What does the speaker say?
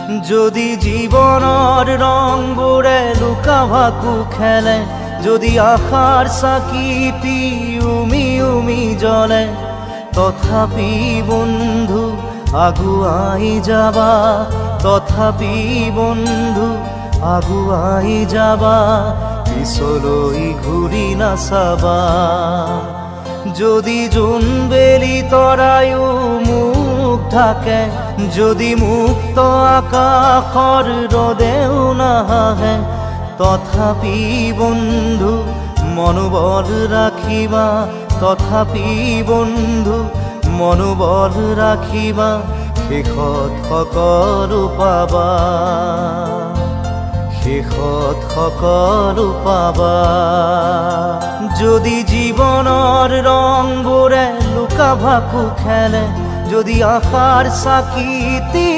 যদি জীবনৰ ৰংবোৰে লুকা ভাকু খেলে, যদি আশাৰ চাকিটি উমি উমি জ্বলে, তথাপি বন্ধু আগুৱাই যাবা, তথাপি বন্ধু আগুৱাই যাবা, পিছলৈ ঘূৰি নাচাবা। যদি জোনবেলি তৰায়ো মুখ ঢাকে, যদি মুক্ত আকাশৰ ৰদেও নাহাহে, তথাপি বন্ধু মনোবল ৰাখিবা, তথাপি বন্ধু মনোবল ৰাখিবা, শেষত সকলো পাবা, শেষত সকলো পাবা। যদি জীৱনৰ ৰংবোৰে লুকা ভাকু খেলে, যদি আশাৰ চাকিটি